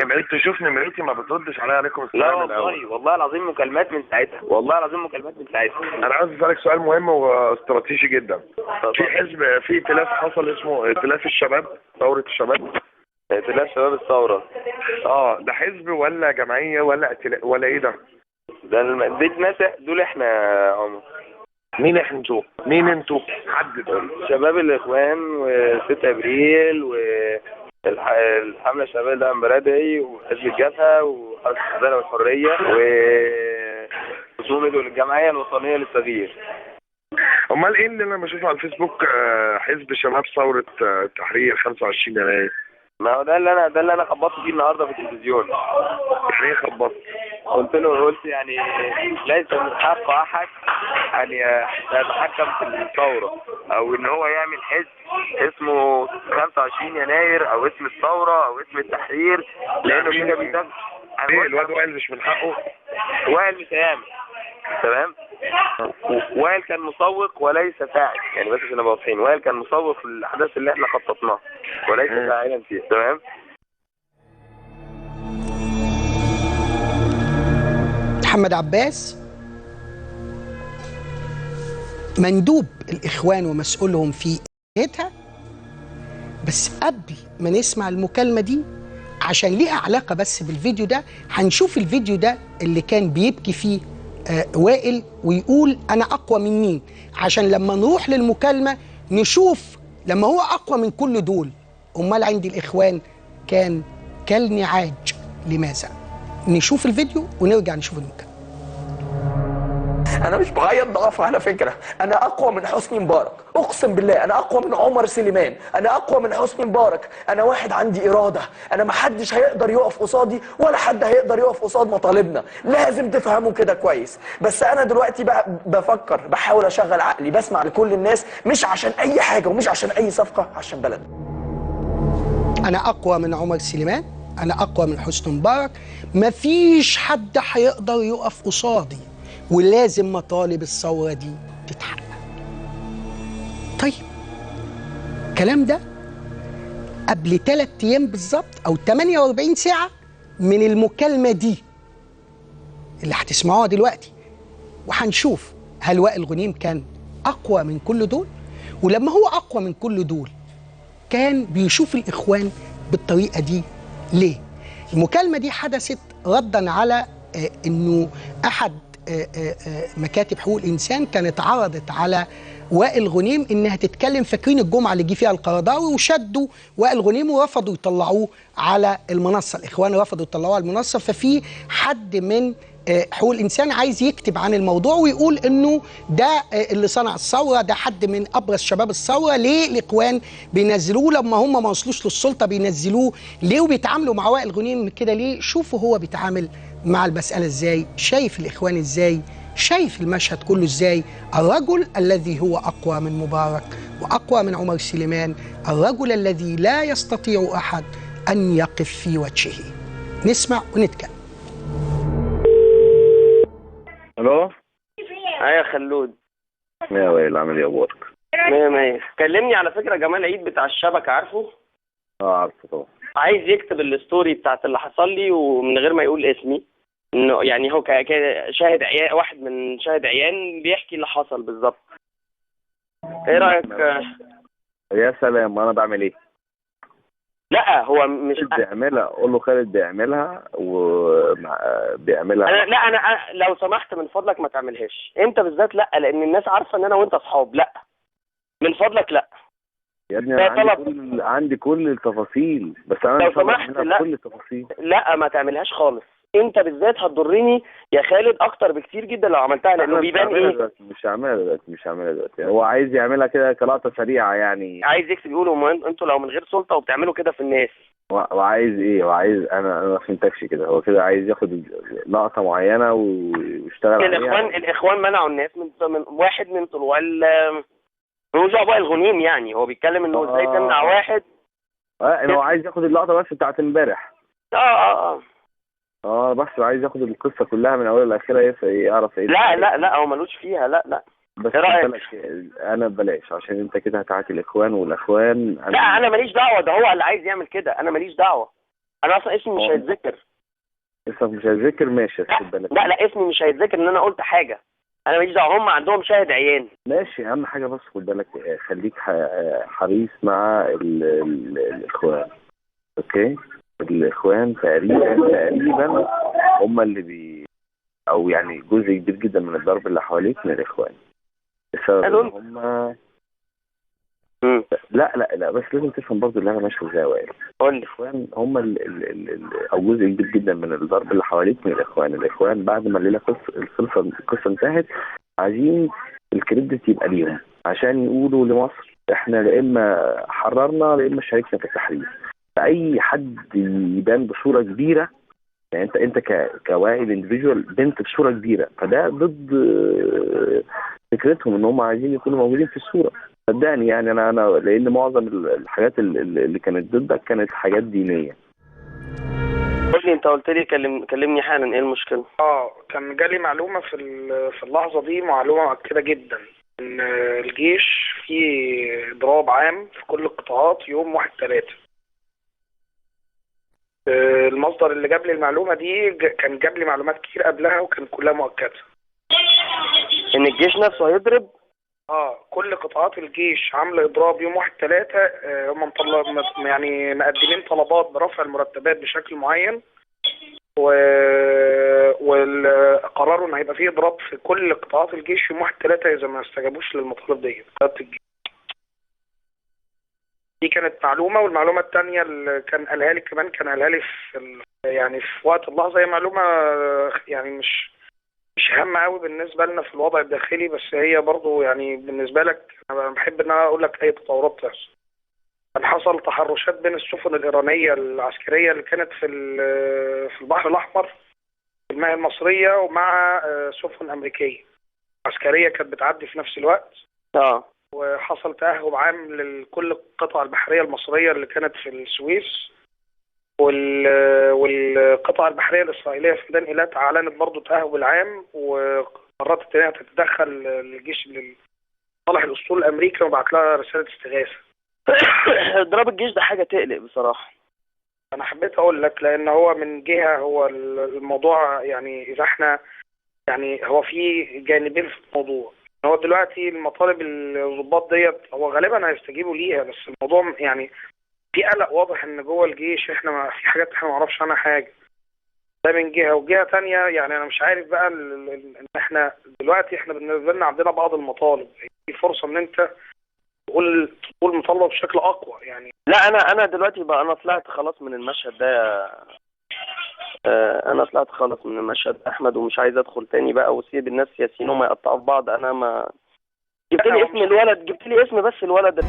بقيت تشوف نمرتي ما بتردش عليا. عليكم لا السلام. والله والله العظيم مكالمات من ساعتها، والله العظيم مكالمات من ساعتها. انا عايز اسالك سؤال مهم واستراتيجي جدا. في حزب، في ائتلاف حصل اسمه ائتلاف الشباب، ثوره الشباب. ائتلاف شباب الثوره. ده حزب ولا جمعيه ولا ائتلاف ولا ايه ده؟ دي ناس دول احنا يا عمر. مين انتوا؟ مين انتوا؟ حدد. شباب الاخوان و6 ابريل والحمله الشبابيه ده امبارح وحزب الجبهه وحركه العداله والحريه وخصومه الجمعيه الوطنيه للتغيير. امال ايه اللي انا بشوفه على الفيسبوك؟ حزب شباب ثوره تحرير 25 يناير. ما هو ده اللي انا خبطت فيه النهارده في التلفزيون. ليه خبطت؟ قلت يعني ليس من حق احد ان يتحكم في الثوره او ان هو يعمل حزب اسمه 25 يناير او اسم الثوره او اسم التحرير، لانه كده بيدافع. ايه الواد وائل مش من حقه؟ وائل مش هيعمل. تمام. وائل كان مسوق وليس فاعل، يعني بس عشان نبقى واضحين، وائل كان مسوق في الاحداث اللي احنا خططناها وليس فاعلا فيها. تمام. محمد عباس مندوب الإخوان ومسؤولهم في إدارتها. بس قبل ما نسمع المكالمة دي، عشان ليها علاقة بس بالفيديو ده، هنشوف الفيديو ده اللي كان بيبكي فيه وائل ويقول أنا أقوى من مين، عشان لما نروح للمكالمة نشوف لما هو أقوى من كل دول أمال عند الإخوان كان كالنعاج لماذا؟ نشوف الفيديو ونرجع نشوف المكالمة. انا مش بغير ضعف على فكره، انا اقوى من حسني مبارك، اقسم بالله انا اقوى من عمر سليمان، انا اقوى من حسني مبارك، انا واحد عندي اراده، انا ما حدش هيقدر يقف قصادي ولا حد هيقدر يقف قصاد مطالبنا، لازم تفهموا كده كويس. بس انا دلوقتي بقى بفكر، بحاول اشغل عقلي، بسمع لكل الناس، مش عشان اي حاجه ومش عشان اي صفقه، عشان بلد. انا اقوى من عمر سليمان، انا اقوى من حسني مبارك، مفيش حد هيقدر يقف قصادي، ولازم مطالب الثورة دي تتحقق. طيب الكلام ده قبل 3 أيام بالظبط أو 48 ساعة من المكالمة دي اللي هتسمعوها دلوقتي، وهنشوف هل وائل غنيم كان أقوى من كل دول؟ ولما هو أقوى من كل دول كان بيشوف الإخوان بالطريقة دي ليه؟ المكالمة دي حدثت ردا على إنه أحد مكاتب حقوق الإنسان كانت عرضت على وائل غنيم إنها تتكلم. فاكرين الجمعة اللي جه فيها القرضاوي وشدوا وائل غنيم ورفضوا يطلعوه على المنصة، الإخوان رفضوا يطلعوه على المنصة. ففي حد من حقوق الإنسان عايز يكتب عن الموضوع ويقول إنه ده اللي صنع الثورة، ده حد من أبرز شباب الثورة. ليه الإخوان بينزلوه لما هم ما وصلوش للسلطة؟ بينزلوه ليه وبيتعاملوا مع وائل غنيم كده ليه؟ شوفوا هو بيتعامل مع المسألة إزاي، شايف الإخوان إزاي، شايف المشهد كله إزاي. الرجل الذي هو أقوى من مبارك وأقوى من عمر سليمان، الرجل الذي لا يستطيع أحد أن يقف في وجهه. نسمع ونتكلم. الو. يا خلود. يا وائل عامل ايه اخبارك؟ مية. كلمني على فكره جمال عيد بتاع الشبكه، عارفه؟ عارفه طبعا. عايز يكتب الستوري بتاعت اللي حصل لي ومن غير ما يقول اسمي، انه يعني هو شاهد عيان، واحد من شاهد عيان بيحكي اللي حصل بالظبط. ايه رايك؟ يا سلام، انا بعمل ايه؟ لا هو مش بيعملها، قول له خالد بيعملها وبيعملها. انا لو سمحت من فضلك ما تعملهاش انت بالذات، لا، لان الناس عارفه ان انا وانت اصحاب. لا من فضلك لا يا ابني، انا عندي كل التفاصيل، بس انا لو سمحت لا كل التفاصيل. لا ما تعملهاش خالص، انت بالذات هتضرني يا خالد اكتر بكتير جدا لو عملتها، لانه بيبان ايه. مش هعملها دلوقتي. هو عايز يعملها كده كلقطه سريعه، يعني عايز يكسب، يقولوا انتوا لو من غير سلطه وبتعملوا كده في الناس. وعايز ايه؟ وعايز انا ما فهمتكش كده. هو كده عايز ياخد لقطه معينه ويشتغل عليها. الاخوان منعوا الناس من واحد من طلوال رجوع وائل غنيم، يعني هو بيتكلم انه ازاي تمنع واحد. هو عايز ياخد اللقطه بس بتاعت امبارح. بس عايز ياخد القصه كلها من اولها لاخرها، يعرف ايه. لا هو ملوش فيها. لا بس انا بلاش، عشان انت كده هتعاتي الاخوان والاخوان. لا انا ماليش دعوه، ده هو اللي عايز يعمل كده، انا ماليش دعوه. انا اصلا اسمي مش هيتذكر. اسمك مش هيتذكر؟ ماشي خد بالك. لا اسمي مش هيتذكر ان انا قلت حاجه. انا ماليش دعوه، هم عندهم شاهد عيان. ماشي، اهم حاجه بس خد بالك، خليك حريص مع الاخوان. اوكي، الاخوان تقريبا هم اللي او يعني جزء كبير جدا من الضرب اللي حواليك من الاخوان، بسبب ان هم لا بس لازم تفهم برضه اللي انا ماشي ازاي. قول لي. الاخوان هم او جزء كبير جدا من الضرب اللي حواليك من الاخوان بعد ما الليله القصه انتهت، عايزين الكريدت يبقى ليهم عشان يقولوا لمصر احنا لا اما حررنا لا اما شاركنا في التحرير. فاي حد يبان بصوره كبيره، يعني انت كواعي الاندفيديوال بنت بصوره كبيره، فده ضد فكرتهم ان هم عايزين يكونوا موجودين في الصوره. صدقني يعني انا لان معظم الحاجات اللي كانت ضدك كانت حاجات دينيه. قول لي، انت قلت لي كلمني حالا، ايه المشكله؟ كان جالي معلومه في اللحظه دي، معلومه مؤكده جدا، ان الجيش فيه اضراب عام في كل القطاعات يوم 1/3. المصدر اللي جاب لي المعلومه دي كان جاب لي معلومات كتير قبلها وكان كلها مؤكده. ان الجيش نفسه هيضرب؟ كل قطاعات الجيش عامله اضراب يوم 1/3. هم يعني مقدمين طلبات برفع المرتبات بشكل معين، وقرروا ان هيبقى فيه اضراب في كل قطاعات الجيش يوم 1/3 اذا ما استجابوش للمطالب دي. دي كانت معلومه، والمعلومه الثانيه اللي كان قالها لي يعني في وقت اللحظه، هي معلومه يعني مش هامه قوي بالنسبه لنا في الوضع الداخلي، بس هي برضو يعني بالنسبه لك انا بحب ان انا اقول لك اي تطورات تحصل. كان حصل تحرشات بين السفن الايرانيه العسكريه اللي كانت في البحر الاحمر في المياه المصريه، ومع سفن امريكيه عسكريه كانت بتعدي في نفس الوقت. وحصل تأهب عام لكل القطع البحريه المصريه اللي كانت في السويس، والقطع البحريه الاسرائيليه في ميدان ايلات اعلنت برضه تاهب العام، وقررت انها تتدخل للجيش لصالح الاسطول الامريكي وبعت لها رساله استغاثه. اضراب الجيش ده حاجه تقلق بصراحه. انا حبيت اقول لك لان هو من جهه هو الموضوع يعني اذا احنا يعني هو في جانبين في الموضوع. هو دلوقتي المطالب الضباط ديت هو غالبا هيستجيبوا ليها، بس الموضوع يعني في قلق واضح ان جوه الجيش احنا في حاجات احنا ما نعرفش عنها حاجه. ده من جهه، وجهه ثانيه يعني انا مش عارف بقى ان احنا دلوقتي احنا بالنسبه لنا عندنا بعض المطالب، في فرصه ان انت تقول مطالبه بشكل اقوى يعني. لا انا دلوقتي بقى انا طلعت خلاص من المشهد ده. انا طلعت خلاص من المشهد احمد، ومش عايز ادخل تاني بقى واسيب الناس سياسيين وما يقطعوا في بعض. انا ما جبت لي اسم الولد، جبت لي اسم بس الولد